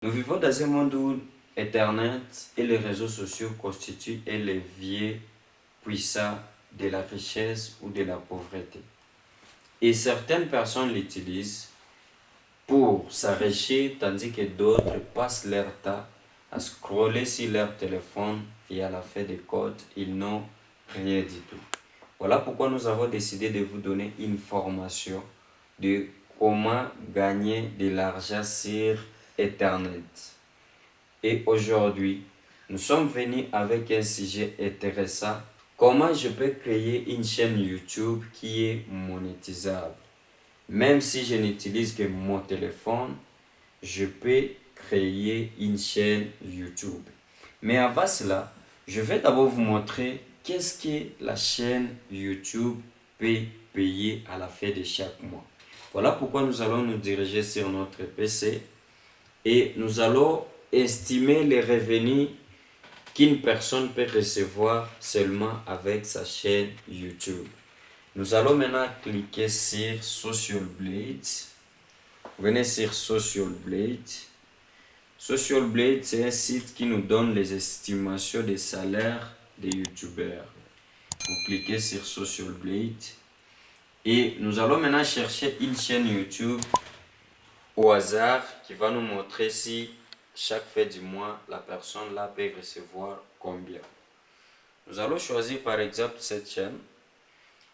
Nous vivons dans un monde où Internet et les réseaux sociaux constituent un levier puissant de la richesse ou de la pauvreté. Et certaines personnes l'utilisent pour s'enrichir, tandis que d'autres passent leur temps à scroller sur leur téléphone et à la fin des comptes, ils n'ont rien du tout. Voilà pourquoi nous avons décidé de vous donner une formation de comment gagner de l'argent sur Internet. Et aujourd'hui, nous sommes venus avec un sujet intéressant. Comment je peux créer une chaîne YouTube qui est monétisable? Même si je n'utilise que mon téléphone, je peux créer une chaîne YouTube. Mais avant cela, je vais d'abord vous montrer qu'est-ce que la chaîne YouTube peut payer à la fin de chaque mois. Voilà pourquoi nous allons nous diriger sur notre PC et nous allons estimer les revenus qu'une personne peut recevoir seulement avec sa chaîne YouTube. Nous allons maintenant cliquer sur Social Blade. Venez sur Social Blade. Social Blade, c'est un site qui nous donne les estimations des salaires des youtubeurs. Vous cliquez sur Social Blade et nous allons maintenant chercher une chaîne YouTube au hasard qui va nous montrer si chaque fin du mois la personne là peut recevoir combien. Nous allons choisir par exemple cette chaîne.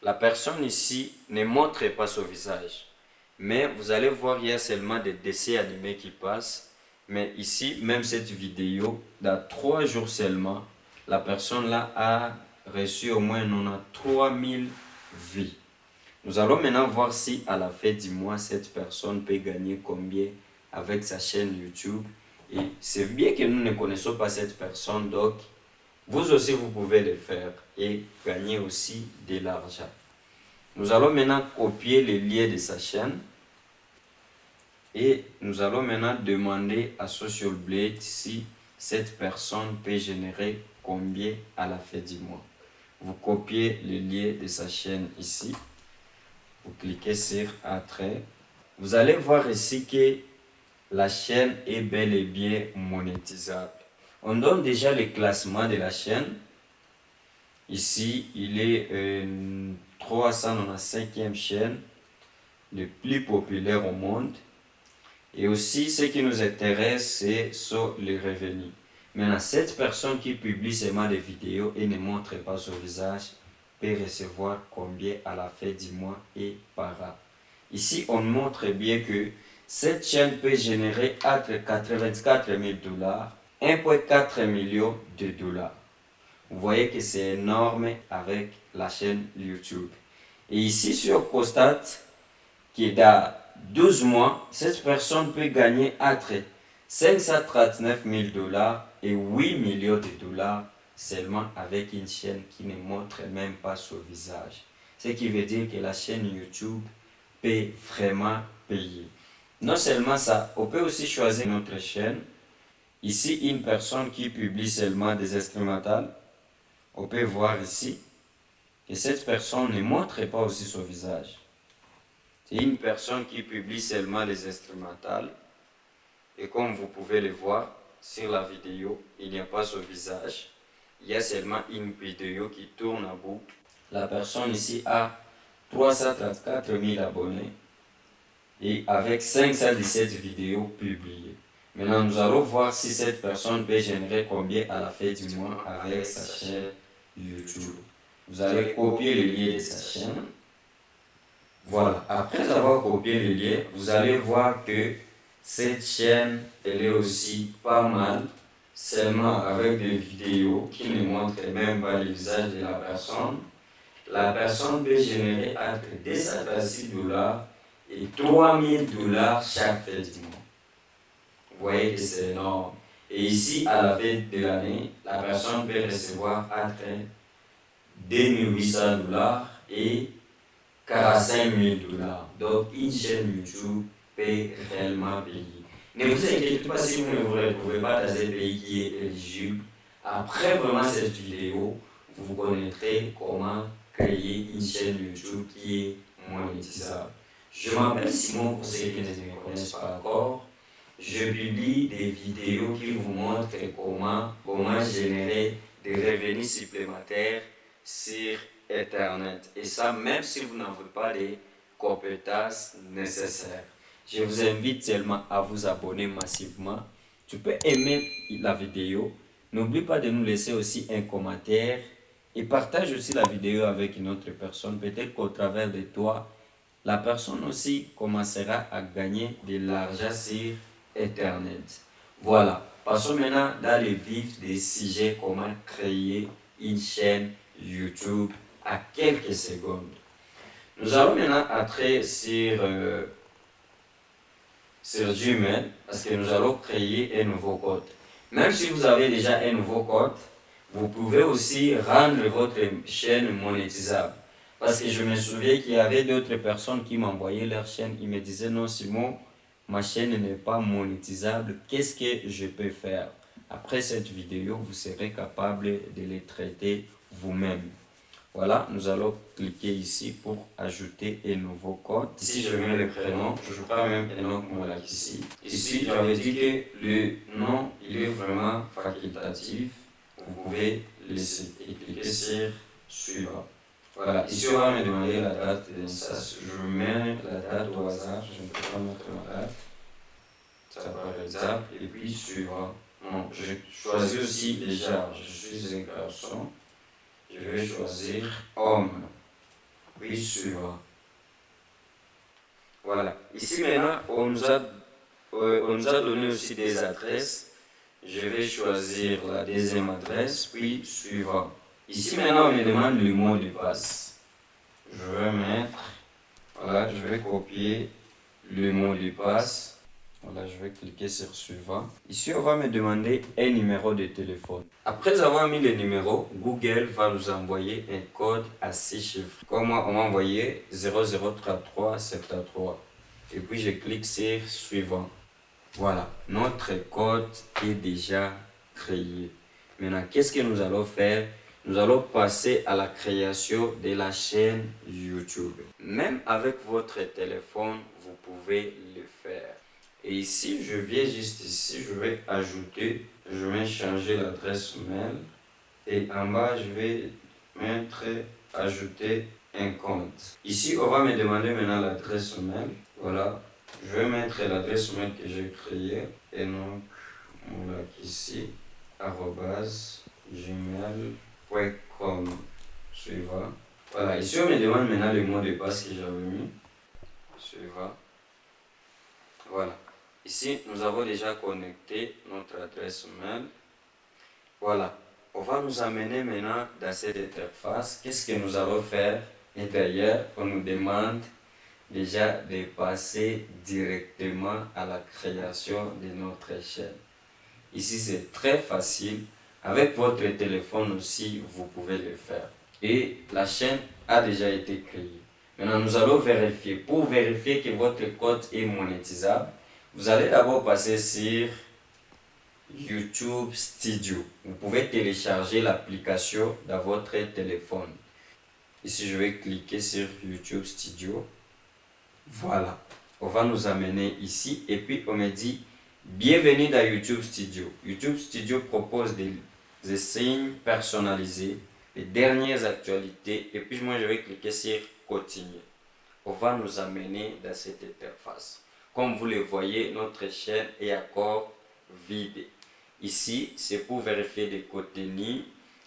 La personne ici ne montre pas son visage, mais vous allez voir il y a seulement des dessins animés qui passent. Mais ici, même cette vidéo, dans 3 jours seulement, la personne là a reçu au moins 93 000 vues. Nous allons maintenant voir si à la fin du mois, cette personne peut gagner combien avec sa chaîne YouTube. Et c'est bien que nous ne connaissons pas cette personne, donc vous aussi vous pouvez le faire et gagner aussi de l'argent. Nous allons maintenant copier le lien de sa chaîne. Et nous allons maintenant demander à Social Blade si cette personne peut générer combien à la fin du mois. Vous copiez le lien de sa chaîne ici. Vous cliquez sur Entrée. Vous allez voir ici que la chaîne est bel et bien monétisable. On donne déjà le classement de la chaîne. Ici, il est 395e chaîne, le plus populaire au monde. Et aussi, ce qui nous intéresse, c'est sur les revenus. Maintenant, cette personne qui publie seulement des vidéos et ne montre pas son visage peut recevoir combien à la fin du mois et par an. Ici, on montre bien que cette chaîne peut générer entre 84 000 dollars, 1,4 million de dollars. Vous voyez que c'est énorme avec la chaîne YouTube. Et ici, sur constate que dans 12 mois, cette personne peut gagner entre 539 000 dollars et 8 millions de dollars seulement avec une chaîne qui ne montre même pas son visage. Ce qui veut dire que la chaîne YouTube peut vraiment payer. Non seulement ça, on peut aussi choisir notre chaîne. Ici, une personne qui publie seulement des instrumentales. On peut voir ici que cette personne ne montre pas aussi son visage. C'est une personne qui publie seulement les instrumentales. Et comme vous pouvez le voir sur la vidéo, il n'y a pas son visage. Il y a seulement une vidéo qui tourne à bout. La personne ici a 334 000 abonnés et avec 517 vidéos publiées. Maintenant, nous allons voir si cette personne peut générer combien à la fin du mois avec sa chaîne YouTube. Vous allez copier le lien de sa chaîne. Voilà, après avoir copié le lien, vous allez voir que cette chaîne, elle est aussi pas mal, seulement avec des vidéos qui ne montrent même pas le visage de la personne. La personne peut générer entre 236 dollars et 3000 dollars chaque fin du mois. Vous voyez que c'est énorme. Et ici, à la fin de l'année, la personne peut recevoir entre 2800 dollars et 45 000 dollars. Donc, une chaîne YouTube peut réellement payer. Ne vous inquiétez pas si vous ne vous retrouvez pas dans un pays qui est éligible. Après vraiment cette vidéo, vous connaîtrez comment créer une chaîne YouTube qui est monétisable. Je m'appelle Simon pour ceux qui ne me connaissent pas encore. je publie des vidéos qui vous montrent comment générer des revenus supplémentaires sur Internet. Et ça, même si vous n'avez pas les compétences nécessaires. Je vous invite seulement à vous abonner massivement. Tu peux aimer la vidéo. N'oublie pas de nous laisser aussi un commentaire et partage aussi la vidéo avec une autre personne. Peut-être qu'au travers de toi, la personne aussi commencera à gagner de l'argent sur Internet. Voilà. Passons maintenant dans le vif des sujets, comment créer une chaîne YouTube à quelques secondes. Nous allons maintenant entrer sur Gmail parce que nous allons créer un nouveau code. Même si vous avez déjà un nouveau code, vous pouvez aussi rendre votre chaîne monétisable. Parce que je me souviens qu'il y avait d'autres personnes qui m'envoyaient leur chaîne. Ils me disaient non Simon, ma chaîne n'est pas monétisable. Qu'est-ce que je peux faire? Après cette vidéo, vous serez capable de les traiter vous-même. Voilà, nous allons cliquer ici pour ajouter un nouveau code. Ici, je mets le prénom. Je prends même Enoch Molak ici. Ici, j'avais dit que le nom, il est vraiment facultatif. Vous pouvez laisser et cliquer sur suivant. Voilà, ici, on va me demander la date de naissance. Je mets la date au hasard. Je ne peux pas mettre ma date. Ça par exemple. Et puis, suivant. Bon, je choisis aussi déjà. Je suis un garçon. Je vais choisir homme. Puis suivant. Voilà. Ici maintenant, on nous a donné aussi des adresses. Je vais choisir la deuxième adresse, puis suivant. Ici maintenant, on me demande le mot de passe. Je vais mettre, voilà, je vais copier le mot de passe. Voilà, je vais cliquer sur suivant. Ici, on va me demander un numéro de téléphone. Après avoir mis le numéro, Google va nous envoyer un code à 6 chiffres. Comme moi, on m'a envoyé 003373. Et puis, je clique sur suivant. Voilà, notre code est déjà créé. Maintenant, qu'est-ce que nous allons faire? Nous allons passer à la création de la chaîne YouTube. Même avec votre téléphone, vous pouvez le faire. Et ici, je viens juste ici, je vais ajouter, je vais changer l'adresse mail. Et en bas, je vais mettre ajouter un compte. Ici, on va me demander maintenant l'adresse mail. Voilà, je vais mettre l'adresse mail que j'ai créée. Et donc, Molak ici, @gmail.com. Suivant. Voilà, ici, on me demande maintenant le mot de passe que j'avais mis. Suivant. Voilà. Ici, nous avons déjà connecté notre adresse mail. Voilà. On va nous amener maintenant dans cette interface. Qu'est-ce que nous allons faire? Et d'ailleurs, on nous demande déjà de passer directement à la création de notre chaîne. Ici, c'est très facile. Avec votre téléphone aussi, vous pouvez le faire. Et la chaîne a déjà été créée. Maintenant, nous allons vérifier. Pour vérifier que votre code est monétisable, vous allez d'abord passer sur YouTube Studio. Vous pouvez télécharger l'application dans votre téléphone. Ici, je vais cliquer sur YouTube Studio. Voilà. On va nous amener ici et puis on me dit bienvenue dans YouTube Studio. YouTube Studio propose des signes personnalisés, les dernières actualités et puis moi je vais cliquer sur continuer. On va nous amener dans cette interface. Comme vous le voyez, notre chaîne est encore vide. Ici, c'est pour vérifier des contenus.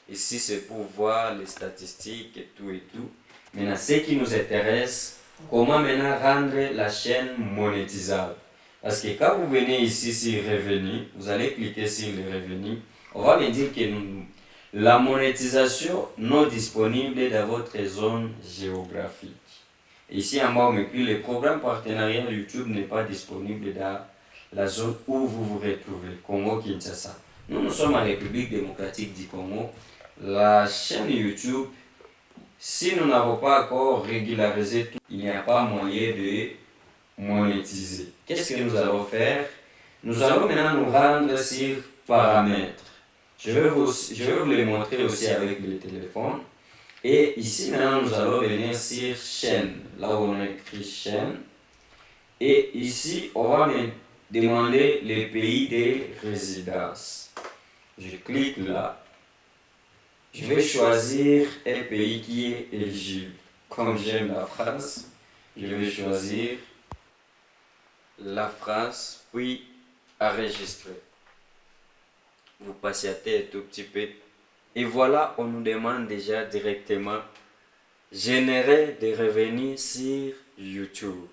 Ici, c'est pour voir les statistiques et tout et tout. Maintenant, ce qui nous intéresse, comment maintenant rendre la chaîne monétisable. Parce que quand vous venez ici sur revenus, vous allez cliquer sur les revenus. On va me dire que la monétisation non disponible dans votre zone géographique. Ici en bas, on m'écrit le programme partenariat YouTube n'est pas disponible dans la zone où vous vous retrouvez, Congo-Kinshasa. Nous sommes en République démocratique du Congo. La chaîne YouTube, si nous n'avons pas encore régularisé tout, il n'y a pas moyen de monétiser. Qu'est-ce que nous allons faire? Nous allons maintenant nous rendre sur paramètres. Je vais vous les montrer aussi avec le téléphone. Et ici maintenant nous allons venir sur chaîne, là où on a écrit chaîne. Et ici on va demander les pays de résidence. Je clique là. Je vais choisir un pays qui est éligible. Comme j'aime la France, je vais choisir la France, puis enregistrer. Vous patientez un tout petit peu. Et voilà, on nous demande déjà directement générer des revenus sur YouTube.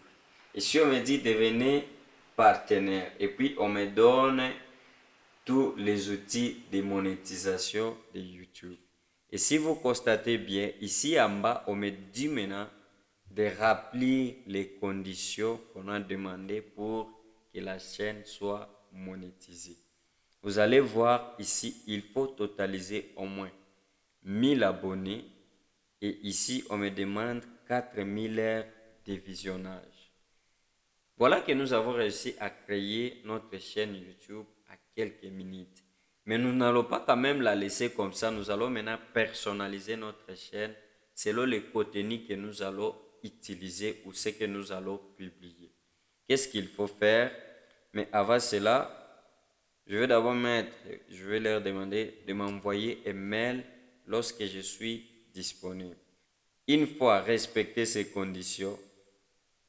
Ici, on me dit devenir partenaire. Et puis, on me donne tous les outils de monétisation de YouTube. Et si vous constatez bien, ici en bas, on me dit maintenant de rappeler les conditions qu'on a demandées pour que la chaîne soit monétisée. Vous allez voir ici, il faut totaliser au moins 1000 abonnés. Et ici, on me demande 4000 heures de visionnage. Voilà que nous avons réussi à créer notre chaîne YouTube à quelques minutes. Mais nous n'allons pas quand même la laisser comme ça. Nous allons maintenant personnaliser notre chaîne selon les contenus que nous allons utiliser ou ce que nous allons publier. Qu'est-ce qu'il faut faire? Mais avant cela, je vais leur demander de m'envoyer un mail lorsque je suis disponible. Une fois respecté ces conditions,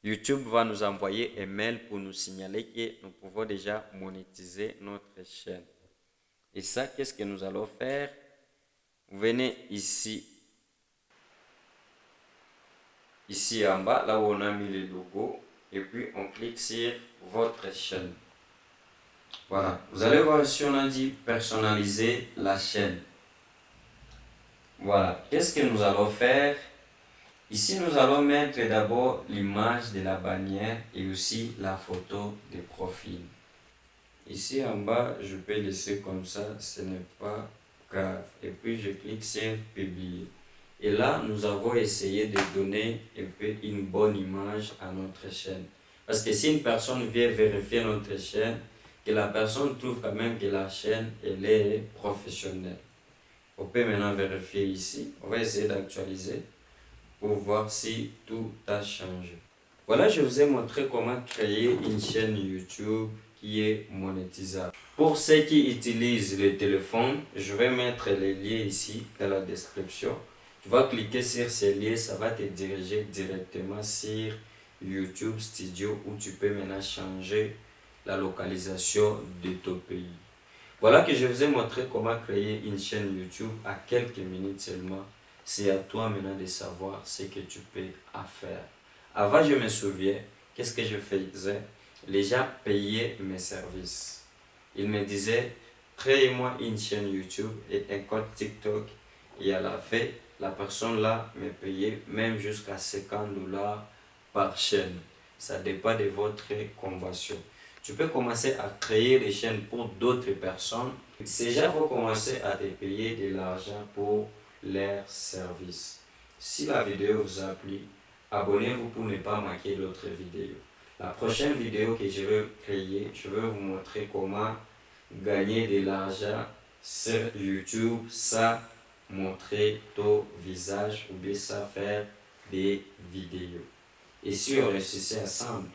YouTube va nous envoyer un mail pour nous signaler que nous pouvons déjà monétiser notre chaîne. Et ça, qu'est-ce que nous allons faire? Vous venez ici en bas, là où on a mis le logo, et puis on clique sur votre chaîne. Voilà, vous allez voir ici on a dit personnaliser la chaîne. Voilà, qu'est-ce que nous allons faire? Ici, nous allons mettre d'abord l'image de la bannière et aussi la photo de profil. Ici en bas, je peux laisser comme ça, ce n'est pas grave. Et puis, je clique sur publier. Et là, nous avons essayé de donner un peu une bonne image à notre chaîne. Parce que si une personne vient vérifier notre chaîne, que la personne trouve quand même que la chaîne, elle est professionnelle. On peut maintenant vérifier ici. On va essayer d'actualiser pour voir si tout a changé. Voilà, je vous ai montré comment créer une chaîne YouTube qui est monétisable. Pour ceux qui utilisent le téléphone, je vais mettre les liens ici dans la description. Tu vas cliquer sur ces liens, ça va te diriger directement sur YouTube Studio où tu peux maintenant changer la localisation de ton pays. Voilà que je vous ai montré comment créer une chaîne YouTube à quelques minutes seulement. C'est à toi maintenant de savoir ce que tu peux faire. Avant, je me souviens, qu'est-ce que je faisais? Les gens payaient mes services. Ils me disaient, crée-moi une chaîne YouTube et un compte TikTok. Et à la fin, la personne là me payait même jusqu'à 50 $ par chaîne. Ça dépend de votre convention. Tu peux commencer à créer des chaînes pour d'autres personnes. Ces gens vont commencer à te payer de l'argent pour leurs services. Si la vidéo vous a plu, abonnez-vous pour ne pas manquer l'autre vidéo. La prochaine vidéo que je vais créer, je vais vous montrer comment gagner de l'argent sur YouTube sans montrer ton visage ou bien sans faire des vidéos. Et si on réussissait ensemble,